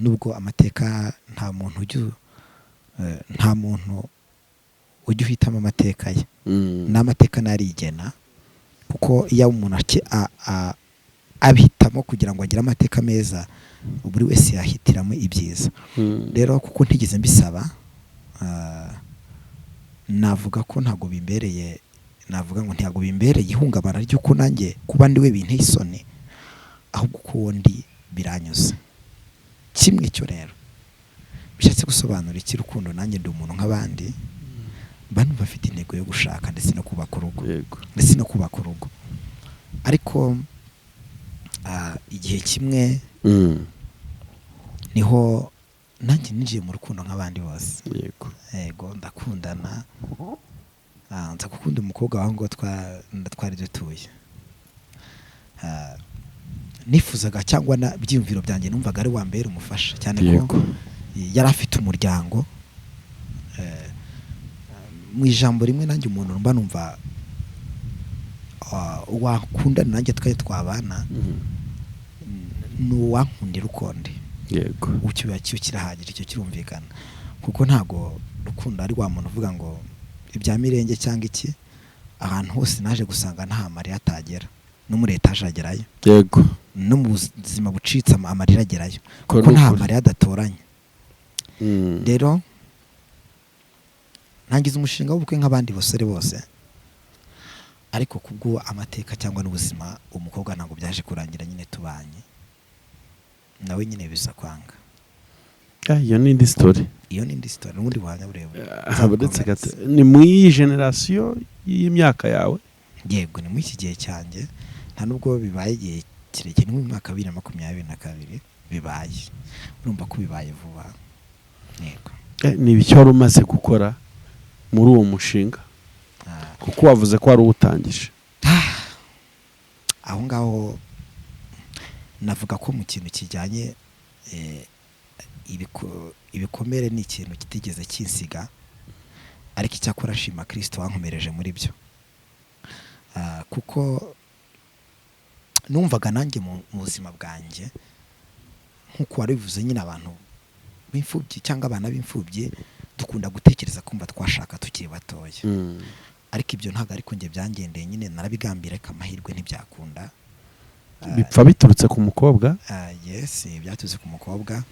nubwo amateka nta muntu ujya uhitamo amateka ye. N'amateka narigena, kuko iyo umuntu abihitamo kugira ngo agire amateka meza, buri wese yahitiramo ibyiza. Rero kuko ntigeze mbisaba, navuga ko ntabwo bimbereye, navuga ngo ntabwo bimbereye ihungabana ry'uko nanjye kuba ndiwe binteye isoni, ahubwo ko ndi biranyuze. Kimwe cyo rero bishatse gusobanura iki urukundo? Nanjye ndi umuntu nk'abandi, mba numva afite intego yo gushaka ndetse no kubaka urugo, ariko igihe kimwe niho nanjye ninjiye mu rukundo nk'abandi bose. Yego ndakundana, nza gukunda umukobwa waho ngo twari dutuye. Nifuzaga cyangwa na byiyumviro byanjye numvaga ari wa mbere umufasha, cyane ko yari afite umuryango. Mu ijambo rimwe nanjye umuntu mba numva wakundana nanjye twabana n'uwankundira ukonde. Yego ukiba kirahagije, icyo kirumvikana, kuko ntago rukundo ari wa muntu uvuga ngo ibya mirenge cyangwa iki. Ahantu hose naje gusanga nta marira atagera, no muri etaje agerayo. Yego no mu buzima bucitse amarira agerayo, kuko nta marira adatoranye. Rero ntangiza umushinga w'ubukwe nk'abandi basore bose, ariko kubwo amateka cyangwa n'ubuzima umukobwa ntabwo byaje kurangira nyine tubanye nawe, nyine biza kwanga. Iyo ni indi story, n'ubundi buhamya burebure. Ni mu iyi generation y'imyaka yawe? Yego ni mu iki gihe cyanjye, nta nubwo bibaye igihe kirekire, ni mu mwaka 2022 bibaye. Urumva ko bibaye vuba. Yego ni ibiki wari umaze gukora muri uwo mushinga, kuko wavuze ko wari uwutangije? Aho ngaho navuga ko mu kintu kijyanye ibikomere ni ikintu kitigeze kinsiga, ariko icyakora ashima Kristo wankomereje muri byo. Kuko numvaga nanjye mu buzima bwanjye nk'uko wari bivuze, nyine abantu b'imfubyi cyangwa abana b'imfubyi dukunda gutekereza kumva twashaka tukiri batoya. Ariko ibyo ntabwo ariko njye byangendeye, nyine narabigambira ko amahirwe ntibyakunda. Bipfa biturutse ku mukobwa? Yes, byatuze ku mukobwa.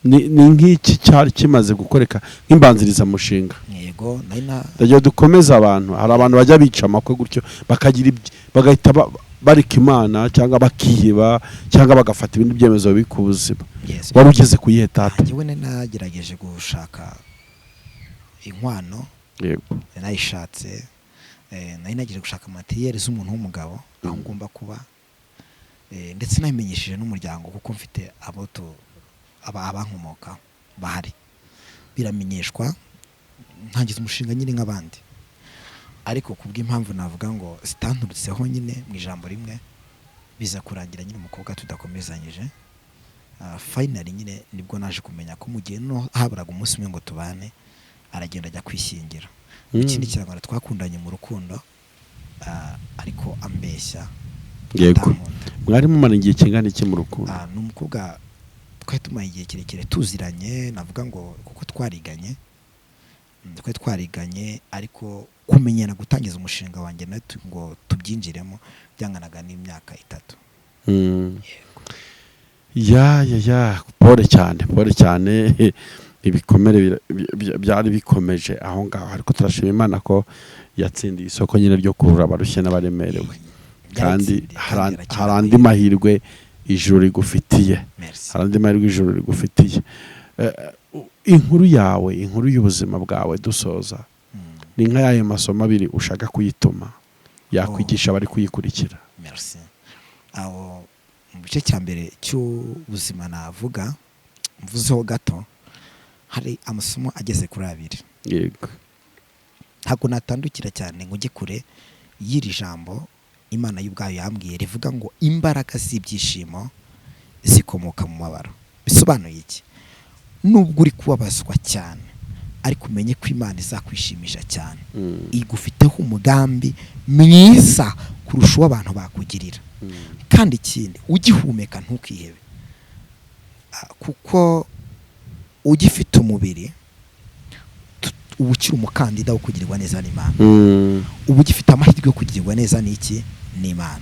Ni nk'iki cyari kimaze gukoreka nk'imbanziriza mushinga? Yego ndagiye dukomeza abantu. Hari abantu bajya bica amakwe gutyo bagahita barika Imana cyangwa bakihiba cyangwa bagafata ibindi byemezo bikubuzima. Wari ugeze kuyihe tata? Njyewe nagerageje gushaka inkwano. Yego nayishatse, nagerageje gushaka materiel z'umuntu w'umugabo aho ngomba kuba, ndetse nabimenyesheje n'umuryango kuko mfite abankomoka bahari, biramenyeshwa, ntangiza umushinga nyine nk'abandi. Ariko kubw'impamvu navuga ngo zitanturutseho nyine mu ijambo rimwe, biza kurangira nyine umukobwa tudakomezanyije. Finally nyine nibwo naje kumenya ko mu gihe no haburaga umunsi umwe ngo tubane, aragenda ajya kwishingira. Ikindi kirangana twakundanye mu rukundo, ariko ambeshya. Yego mwari mumara igihe kingana iki mu rukundo? N'umukobwa twari tumaye igihe kirekire tuziranye, navuga ngo kuko twariganye, ariko kumenyana gutangiza umushinga wanjye ngo tubyinjiremo byanganaga n'imyaka 3. Pole cyane. Ibikomere byari bikomeje aho ngaho, ariko turashima Imana ko yatsindiye isoko nyine ryo kurura abarushye n'abaremerewe, kandi hari andi mahirwe ijuru rigufitiye. Inkuru yawe, inkuru y'ubuzima bwawe dusoza, ni nka yayo masomo abiri ushaka kuyituma yakwigisha bari kuyikurikira? Merci. Aho mu gice cya mbere cy'ubuzima navuga mvuzeho gato, hari amasomo ageze kuri 2. Yego ntabwo natandukira cyane ngo ujye kure y'iri jambo Imana y'ubwayo yambwiye rivuga ngo imbaraga z'ibyishimo zikomoka mu mabaro. Bisobanuye iki? Nubwo uri kubabazwa cyane, ariko umenye ko Imana izakwishimisha cyane. Igufiteho umugambi mwiza kurusha abantu bakugirira. Kandi ikindi, ugihumeka ntukihebe, kuko ugifite umubiri ubu ukiri umukandida wo kugirirwa neza n'Imana. Ubu ugifite amahirwe yo kugirirwa neza n'iki? N'Imana.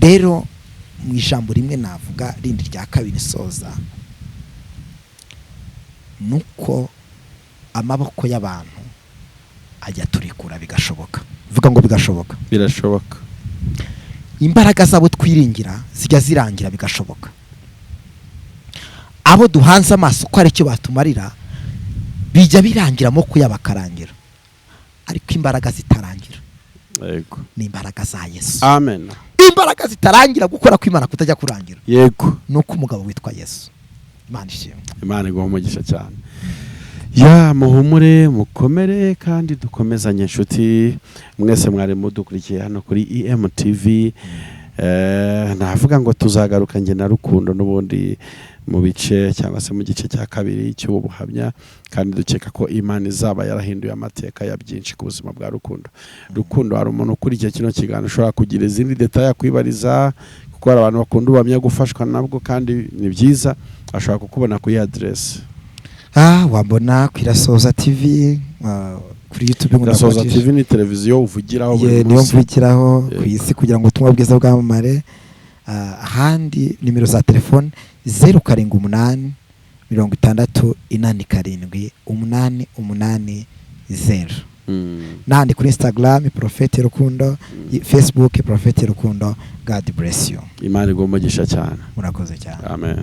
Rero mu ijambo rimwe navuga rindi rya kabiri soza, nuko amaboko y'abantu ajya turikura bigashoboka. Vuga ngo bigashoboka. Birashoboka. Imbaraga zabo twiringira zijya zirangira bigashoboka. Abo duhanze amaso ko ari cyo batumarira bijya birangira amaboko yabo akarangira, ariko imbaraga zitarangira yego ni imbaraga za Yesu. amen. Imbaraga zitarangira gukora kw'Imana kutajya kurangira yego nuko umugabo witwa Yesu. Imana ishimwe. Imana iguha umugisha cyane. Ya muhumure mukomere kandi dukomezanye inshuti mwese mwari mudukurikiye hano kuri EMTV. Navuga ngo tuzagaruka nge na Rukundo n'ubundi mu bice cyangwa se mu gice cya kabiri cy'ubu buhamya, kandi dukeka ko Imana izaba yarahinduye amateka ya byinshi ku buzima bwa Rukundo. Rukundo hari umuntu ukurikiye kino kiganiro ushobora kugira izindi detaye kwibariza, kuko hari abantu bakunda ubamya gufashwa nabwo kandi ni byiza, ashobora kukubona kuri address wambona ku Irasoza TV kuri YouTube. Irasoza TV ni televiziyo uvugiraho buri niyo mvugiraho ku isi kugira ngo ubutumwa bwiza bwamamare. Ahandi nimero za telefone 0788 67 880. Nandi kuri Instagram Prophet Rukundo, Facebook Prophet Rukundo. God bless you. Imana igomba gisha cyane. Murakoze cyane. Amen.